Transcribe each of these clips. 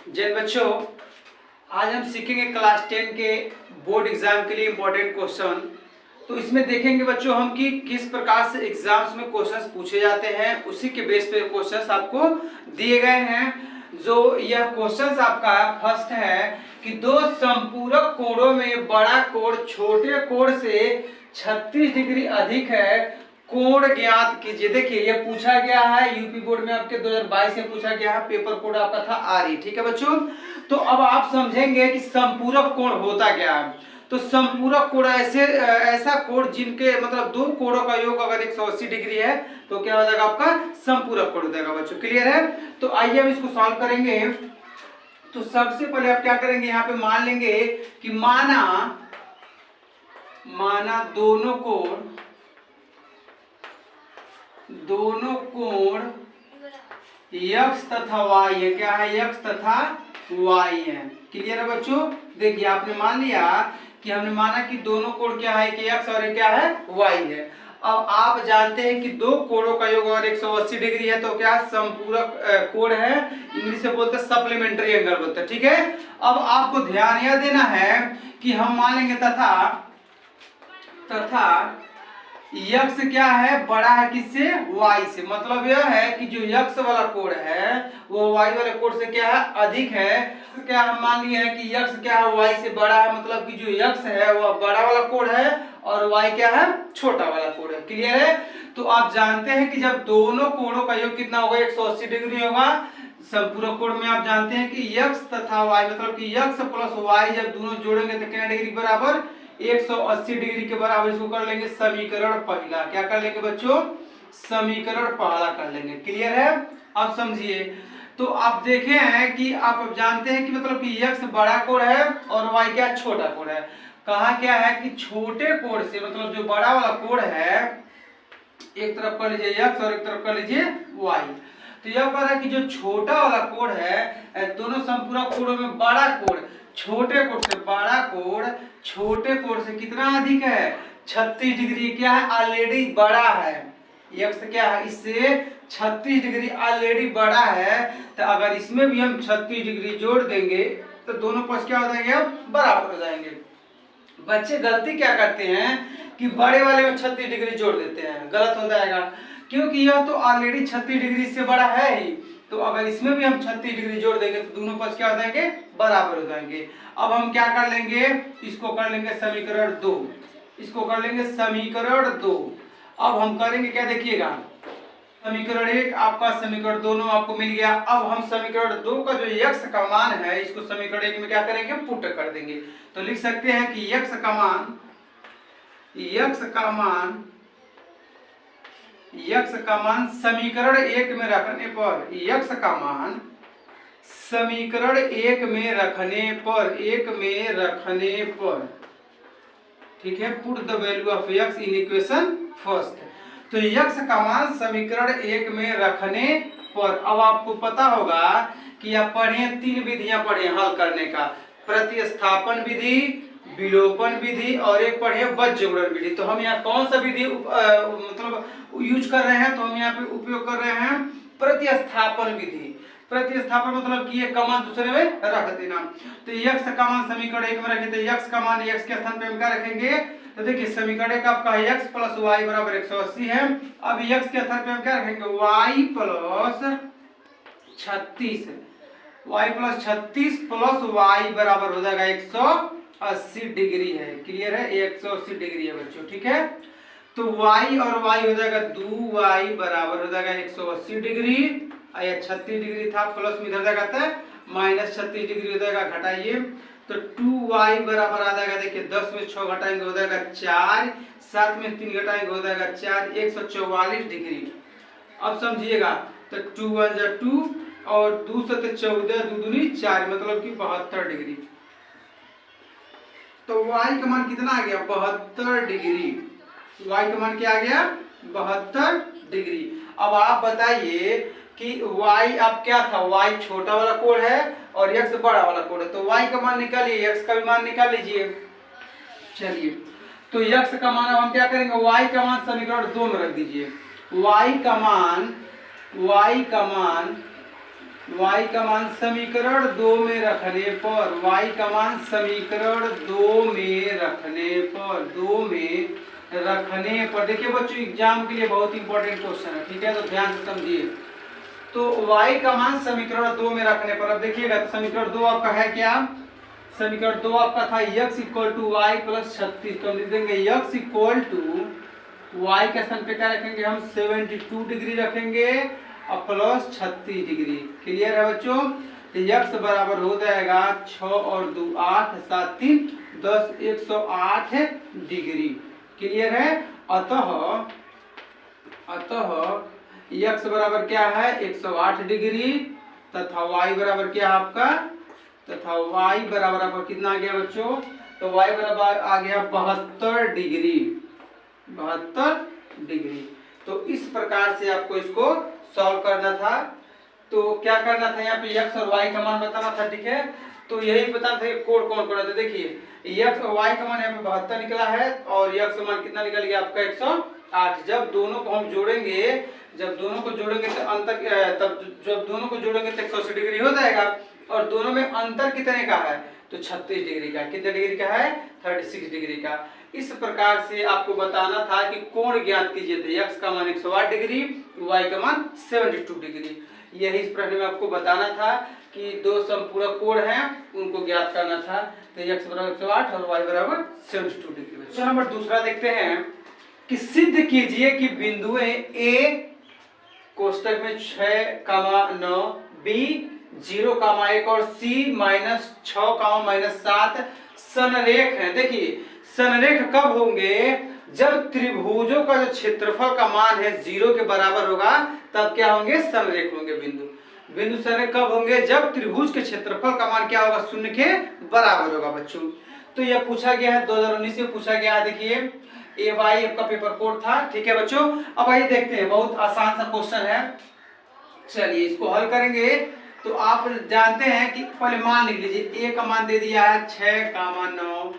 जय बच्चों, आज हम सीखेंगे क्लास 10 के बोर्ड एग्जाम के लिए इम्पोर्टेंट क्वेश्चन। तो इसमें देखेंगे बच्चों हम कि किस प्रकार से एग्जाम्स में क्वेश्चंस पूछे जाते हैं, उसी के बेस पे क्वेश्चंस आपको दिए गए हैं। जो यह क्वेश्चंस आपका फर्स्ट है कि दो संपूरक कोणों में बड़ा कोण छोटे कोण से 36 डिग्री अधिक है, कोण ज्ञात कीजिए। देखिए ये पूछा गया है यूपी बोर्ड में आपके 2022 में पूछा गया है, पेपर कोड आपका था आरई। ठीक है बच्चों, तो अब आप समझेंगे कि संपूरक कोण होता क्या है। तो संपूरक कोण ऐसा कोण जिनके मतलब दो कोणों का योग अगर 180 डिग्री है तो क्या हो जाएगा आपका संपूरक कोण हो जाएगा। बच्चों क्लियर है? तो आइए हम इसको सॉल्व करेंगे। तो सबसे पहले आप क्या करेंगे, यहाँ पे मान लेंगे कि माना दोनों कोण यक्ष तथा वाई है। क्या है? यक्ष तथा वाई है। क्लियर है बच्चों? देखिए आपने मान लिया कि हमने माना कि दोनों कोण क्या है कि यक्ष और क्या है वाई है। अब आप जानते हैं कि दो कोणों का योग अगर 180 डिग्री है तो क्या संपूरक कोण है, इंग्लिश में बोलते हैं सप्लीमेंट्री एंगल बोलते हैं। ठीक है, अब आपको ध्यान यह देना है कि हम मान लेंगे तथा यक्ष क्या है बड़ा है किससे? वाई से। मतलब यह है कि जो यक्ष वाला कोण है वो वाई वाले कोण से क्या है अधिक है। क्या हम मान लिए हैं कि यक्ष क्या है वाई से बड़ा है, मतलब कि जो यक्ष है वह बड़ा वाला कोण है और वाई क्या है छोटा वाला कोण है। क्लियर है? तो आप जानते हैं कि जब दोनों कोणों का योग कितना होगा 180 डिग्री होगा। संपूरक कोण में आप जानते हैं कि यक्ष तथा वाई मतलब कि यक्ष प्लस वाई जब दोनों जोड़ेंगे तो कितना डिग्री बराबर 180 डिग्री के बराबर। इसको कर लेंगे समीकरण पहला। क्या कर लेंगे बच्चों? समीकरण पहला कर लेंगे। क्लियर है? अब समझिए। तो आप देखे हैं कि आप जानते हैं कि मतलब कि यक्ष बड़ा कोण है और वाई क्या छोटा कोण है। कहा क्या है कि छोटे कोण से मतलब जो बड़ा वाला कोण है एक तरफ कर लीजिए यक्ष और एक तरफ कर लीजिए वाई। तो यह कह रहा है कि जो छोटा वाला कोण है दोनों संपूरक कोणों में बड़ा कोण छोटे कोण से बड़ा कोण छोटे कोण से कितना अधिक है 36 डिग्री। क्या है? ऑलरेडी बड़ा है। यक्ष क्या है इससे 36 डिग्री ऑलरेडी बड़ा है। तो अगर इसमें भी हम 36 डिग्री जोड़ देंगे तो दोनों पक्ष क्या हो जाएंगे बराबर हो जाएंगे। बच्चे गलती क्या करते हैं कि बड़े वाले में 36 डिग्री जोड़ देते हैं, गलत हो जाएगा क्योंकि यह तो ऑलरेडी 36 डिग्री से बड़ा है ही। तो अगर इसमें भी हम 36 डिग्री जोड़ देंगे तो दोनों पक्ष क्या हो जाएंगे बराबर हो जाएंगे। अब हम क्या कर लेंगे, इसको कर लेंगे समीकरण 2। इसको कर लेंगे समीकरण 2। अब हम करेंगे क्या देखिएगा, समीकरण 1 आपका समीकरण दोनों आपको मिल गया। अब हम समीकरण 2 का जो यक्ष का मान है इसको समीकरण 1 में क्या करेंगे पुट कर देंगे। तो लिख सकते हैं कि यक्ष का मान समीकरण 1 में रखने पर समीकरण 1 में रखने पर ठीक है, put the value of x in equation first. तो यक्ष का मान समीकरण 1 में रखने पर अब आपको पता होगा कि आप पढ़े 3 विधियां पढ़े हल करने का, प्रतिस्थापन विधि, विलोपन विधि और एक पढ़े वज्र गुणन विधि। तो हम यहाँ कौन सा विधि मतलब यूज कर रहे हैं, तो हम यहाँ पे उपयोग कर रहे हैं प्रतिस्थापन विधि। प्रतिस्थापन मतलब कि एक का मान दूसरे में रख देना। तो यक्ष का मान समीकरण 1 में रखे तो यक्ष का मान यक्ष के स्थान पे हम क्या रखेंगे, तो देखिए समीकरण का आपका यक्ष प्लस वाई बराबर 180 है। अब यक्ष के स्थान पे हम क्या रखेंगे वाई प्लस 36 प्लस वाई बराबर हो जाएगा 180 डिग्री है। क्लियर है? 180 डिग्री है बच्चों। ठीक है, तो y और y हो जाएगा 2y बराबर हो जाएगा 180 डिग्री। या 36 डिग्री था प्लस में इधर जाएगा तो माइनस 36 डिग्री हो जाएगा, घटाइए तो 2y बराबर आ जाएगा। देखिए 10 में 6 घटाएंगे हो जाएगा 4, 7 में 3 घटाएंगे हो जाएगा 4, 144 डिग्री। अब समझिएगा तो 2 1 जा 2 और 2 से 14 2 दूनी 4 मतलब कि 72 डिग्री। तो y का मान कितना आ गया 72 डिग्री। y का मान क्या आ गया 72 डिग्री। अब आप बताइए कि y अब क्या था, y छोटा वाला कोण है और x बड़ा वाला कोण है। तो y का मान निकालिए, x का भी मान निकाल लीजिए। चलिए तो x का मान अब हम क्या करेंगे, y का मान समीकरण 2 में रख दीजिए। y का मान y का मान समीकरण 2 में रखने पर, y का मान समीकरण 2 में रखने पर देखिए बच्चों एग्जाम के लिए बहुत इंपॉर्टेंट क्वेश्चन है, ठीक है, तो ध्यान से समझिए। तो y का मान समीकरण 2 में रखने पर, अब देखिएगा तो समीकरण 2 आपका है क्या, समीकरण 2 आपका था x equal to y plus 36, तो हम लिख देंगे x इक्वल टू वाई का स्थान पे क्या रखेंगे हम 72 डिग्री रखेंगे और प्लस 36 डिग्री। क्लियर है बच्चों? तो x बराबर हो जाएगा 6 और 2 8 7 3 10 108 डिग्री। क्लियर है? अतः x बराबर क्या है 108 डिग्री तथा y बराबर क्या है आपका, तथा y बराबर आपका कितना आ गया बच्चों, तो y बराबर आ गया 72 डिग्री, 72 डिग्री। तो इस प्रकार से आपको इसको सॉल्व करना था। तो क्या करना था, यहाँ पे x और y का मान बताना था, ठीक है। तो यही बताना था कोड कौन कौन है। देखिए x और y का मान यहाँ पे 72 निकला है और x का मान कितना निकल गया आपका 108। जब दोनों को हम जोड़ेंगे, जब दोनों को जोड़ेंगे तो अंतर, तब जब दोनों को जोड़ेंगे तो 180 डिग्री हो जाएगा और दोनों में अंतर कितने का है, तो 36 डिग्री का। कितने डिग्री का है, 36 डिग्री का। इस प्रकार से आपको बताना था कि कोण ज्ञात कीजिए, तो x का मान 108 डिग्री, y का मान 72 डिग्री। यही इस प्रश्न में आपको बताना था कि दो संपूरक कोण हैं उनको ज्ञात करना था। तो x बराबर 108 और y बराबर 72 डिग्री। क्वेश्चन नंबर दूसरा देखते हैं कि सिद्ध कीजिए कि बिंदुएं a कोष्टक में 6,9, b 0,1 और c -6,-7 संरेख है। देखिए संरेख कब होंगे, जब त्रिभुजों का जो क्षेत्रफल का मान है 0 के बराबर होगा, तब क्या होंगे, संरेख होंगे। बिंदु संरेख कब होंगे, जब त्रिभुज के क्षेत्रफल का मान क्या होगा, 0 के बराबर होगा बच्चों। तो यह पूछा गया है 2019 में पूछा गया है। देखिए AY आपका पेपर कोड था, ठीक है बच्चों। अब आइए देखते हैं, बहुत आसान सा क्वेश्चन है। चलिए इसको हल करेंगे। तो आप जानते हैं कि पहले मान लिख लीजिए, a का मान दे दिया है 6,9,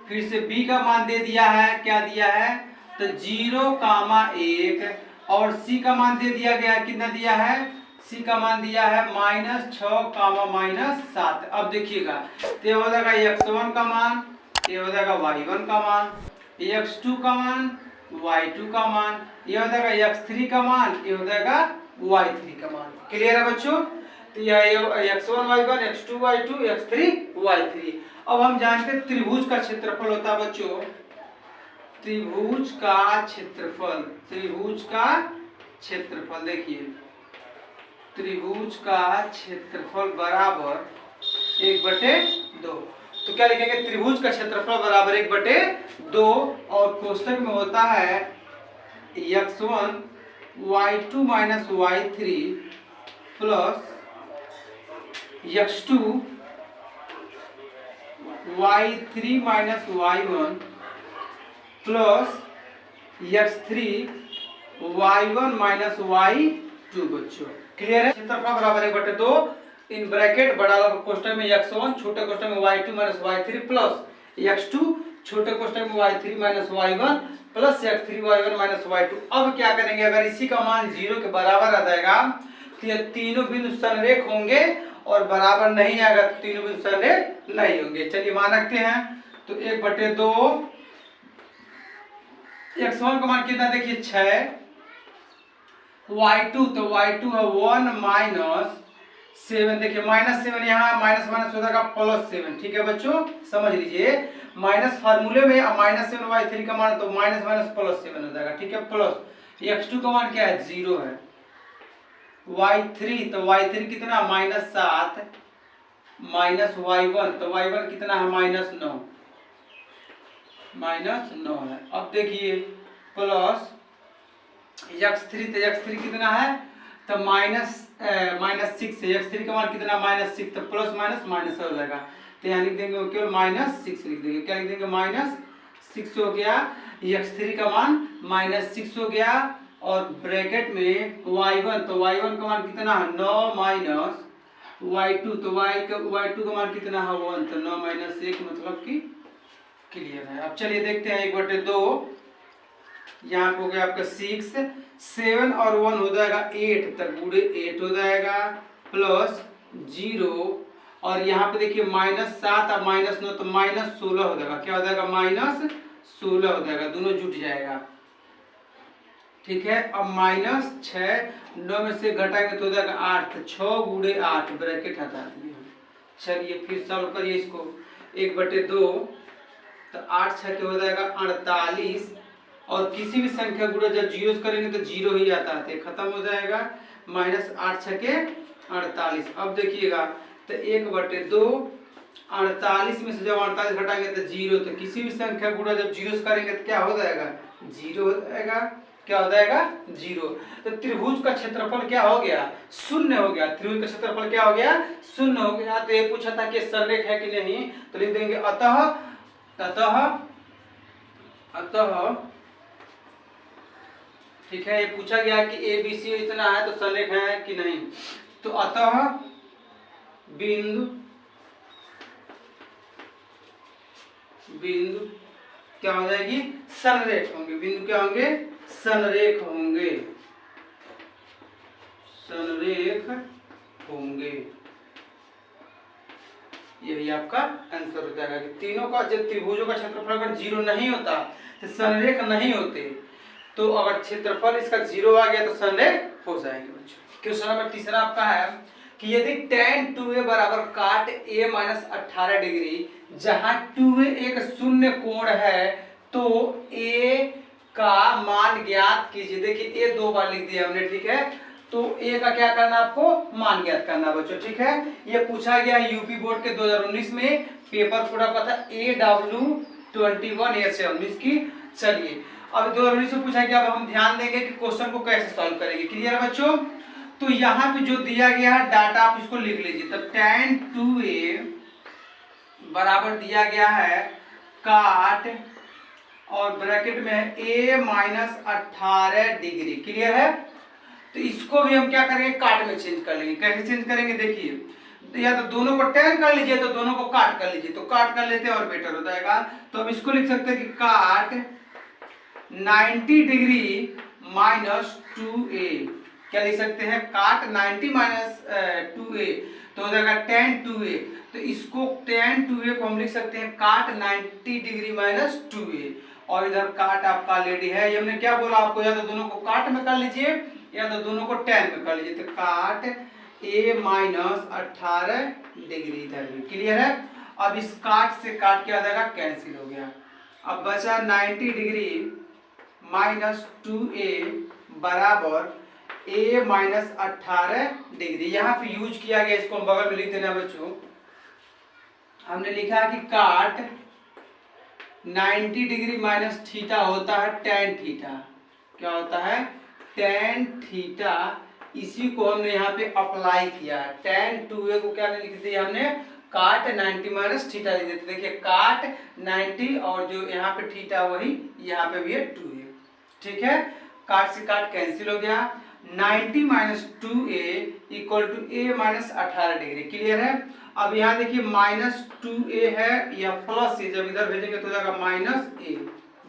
फिर से b का मान दे दिया है, क्या दिया है, तो 0,1 और c का मान दे दिया गया, कितना दिया है, c का मान दिया है -6,-7। अब देखिएगा तो हो जाएगा x1 का मान, ये हो जाएगा y1 का मान, x2 का मान, y2 का मान, ये हो जाएगा x3 का मान, ये हो जाएगा y3 का मान। क्लियर है बच्चों? तो यह x1 y1, x2 y2, x3 y3। अब हम जानते हैं त्रिभुज का क्षेत्रफल होता है बच्चों, त्रिभुज का क्षेत्रफल, त्रिभुज का क्षेत्रफल, देखिए त्रिभुज का क्षेत्रफल बराबर 1/2। तो क्या लिखेंगे, त्रिभुज का क्षेत्रफल बराबर 1/2 और कोष्टक में होता है x1 y2 - y3 plus x2 y3 - y1 plus x3 y1 - y2 बच्चों। क्लियर है? क्षेत्रफल बराबर 1/2 इन ब्रैकेट बड़ा कोष्टक में x1, छोटे कोष्टक में y2 - y3 प्लस x2, छोटे कोष्टक में y3 - y1 plus x3 y1 - y2। अब क्या करेंगे, अगर इसी का मान 0 के बराबर आ जाएगा तो ये तीनों बिंदु संरेख होंगे और बराबर नहीं आएगा तो तीनों बिंदु संरेख नहीं होंगे। चलिए मान रखते हैं। तो 1/2 x1 का मान कितना, देखिए 6, y2 तो y2 है 1 - 7, देखिए -7 यहाँ माइनस माइनस हो जाएगा +7। ठीक है बच्चों, समझ लीजिए माइनस फार्मूले में -7 y3 का मान तो माइनस माइनस +7 हो जाएगा। ठीक है, प्लस x2 का मान क्या है, 0 है, y3 तो y3 कितना -7 माइनस y1 तो y1 कितना है -9 है। अब देखिए प्लस x3 तो x3 कितना है, तो -6 है, x3 का मान कितना -6 तो प्लस माइनस माइनस हो जाएगा। तो यहाँ लिख देंगे केवल -6 लिख देंगे, क्या लिख देंगे -6 हो गया, x3 का मान -6 हो गया और ब्रैकेट में y1 तो y1 का मान कितना है 9 माइनस y2 तो y2 का मान कितना है 1 तो 9 - 1 मतलब कि क्लियर है। अब चलिए देखते हैं 1/2 यहाँ हो गया आपका 6, 7 और 1 हो जाएगा 8 तक, गुणे 8 हो जाएगा प्लस 0 और यहाँ पे देखिए -7 और -9 तो -16 हो जाएगा। क्या हो जाएगा? -16 हो जाएगा, दोनों जुट जाएगा। ठीक है, अब -6 9 में से घटाएंगे तो हो जाएगा 8, तो 6 गुणे 8 ब्रैकेट हटा दिए। चलिए फिर सॉल्व करिए इसको, 1/2 तो 8 6 के हो जाएगा 48 और किसी भी संख्या गुणा जब जीरो करेंगे तो 0 ही आता है, खत्म हो जाएगा। -8 6 के 48। अब देखिएगा तो 1/2 48 में से जब 48 घटाएंगे तो 0, तो किसी भी संख्या गुणा जब जीरो करेंगे तो क्या हो जाएगा? 0 हो जाएगा। क्या हो जाएगा? 0। तो त्रिभुज का क्षेत्रफल क्या हो गया? 0 हो गया। त्रिभुज का क्षेत्रफल क्या हो गया? 0 हो गया। तो ये पूछा था कि संरेख है कि नहीं, तो लिख देंगे अतः ठीक है, ये पूछा गया कि ABC इतना है तो संरेख है कि नहीं, तो अतः बिंदु क्या हो जाएगी? संरेख होंगे। बिंदु क्या होंगे? संरेख होंगे। यही आपका आंसर हो जाएगा कि तीनों का जब त्रिभुजों का क्षेत्रफल अगर 0 नहीं होता तो संरेख नहीं होते, तो अगर क्षेत्रफल इसका 0 आ गया तो संरेख हो जाएंगे बच्चों। क्वेश्चन नंबर तीसरा आपका है कि यदि tan 2a बराबर काट a माइनस 18 डिग्री, जहां 2a एक शून्य कोण है, तो a का मान ज्ञात कीजिए। देखिए a 2 बार लिख दिया हमने, ठीक है, तो a का क्या करना, आपको मान ज्ञात करना बच्चों। ठीक है, ये पूछा गया यूपी बोर्ड के 2019 में, पेपर पूरा का था AW21 से 19 की। चलिए अब 2019 में पूछा गया, अब हम ध्यान देंगे कि क्वेश्चन को कैसे सॉल्व करेंगे। क्लियर है बच्चों? तो यहाँ पे जो दिया गया है डाटा आप इसको लिख लीजिए। तो tan 2a बराबर दिया गया है काट और ब्रैकेट में है a माइनस 18 डिग्री। क्लियर है? तो इसको भी हम क्या करेंगे? काट में चेंज कर लेंगे। कैसे चेंज करेंगे? देखिए, या तो दोनों को tan कर लीजिए तो दोनों को काट कर लीजिए, तो काट कर लेते हैं और बेटर हो जाएगा। तो हम इसको लिख सकते हैं कि काट 90 डिग्री माइनस 2a। क्या लिख सकते हैं? काट 90 माइनस 2a तो हो जाएगा tan 2a। तो इसको tan 2a को हम लिख सकते हैं काट 90 डिग्री माइनस 2a, और इधर काट आपका ऑलरेडी है। ये हमने क्या बोला आपको, या तो दोनों को काट में कर लीजिए या तो दोनों को tan में कर लीजिए। तो काट a माइनस 18 डिग्री इधर भी। क्लियर है? अब इस काट से काट क्या हो जाएगा? कैंसिल हो गया। अब बचा 90 डिग्री माइनस 2a बराबर a माइनस 18 डिग्री। यहाँ पे यूज किया गया, इसको हम बगल में लिख देना बच्चों। हमने लिखा कि काट 90 डिग्री माइनस थीटा होता है tan थीटा। क्या होता है? tan theta. इसी को हमने यहाँ पे अप्लाई किया। tan 2a को क्या लिख दिया हमने? काट 90 माइनस थीटा लिख देते। देखिए काट 90 और जो यहाँ पे थीटा वही यहाँ पे भी है 2a। ठीक है, काट से काट कैंसिल हो गया। 90 minus 2a equal to a minus 18 degree. Clear है? अब यहाँ देखिए माइनस 2a है, या प्लस ए, जब इधर भेजेंगे तो जाएगा माइनस a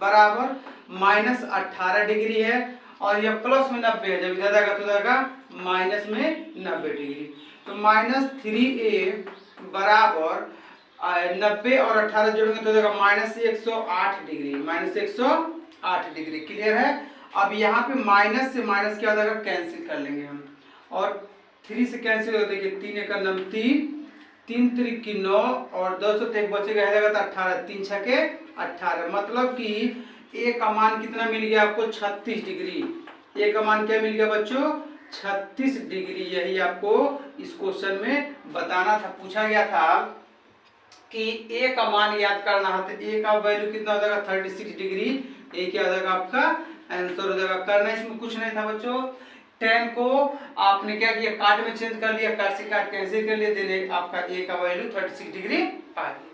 बराबर माइनस 18 डिग्री है, और यह प्लस में 90 है, जब इधर जाएगा तो जाएगा माइनस में 90 डिग्री। तो माइनस 3a बराबर 90 और 18 जोड़ेंगे तो जाएगा minus 108 degree. Minus 108 degree. Clear है? अब यहाँ पे माइनस से माइनस क्या हो जाएगा? कैंसिल कर लेंगे हम, और 3 से कैंसिल हो, देखिए 3 एक 9 3 3 3 की 9 और 2 से 1 बचेगा, तो 18 3 6 के 18। मतलब कि a का मान कितना मिल गया आपको? 36 डिग्री। a का मान क्या मिल गया बच्चों? 36 डिग्री। यही आपको इस क्वेश्चन में बताना था। पूछा गया था कि a का मान याद करना है, तो a का वैल्यू कितना हो जाएगा? 36 डिग्री। a क्या हो जाएगा? आपका आंसर हो जाएगा। करना इसमें कुछ नहीं था बच्चों। tan को आपने क्या किया? काट में चेंज कर लिया, काट से काट कैंसिल कर लिया, देने आपका a का वैल्यू 36 डिग्री आ गया।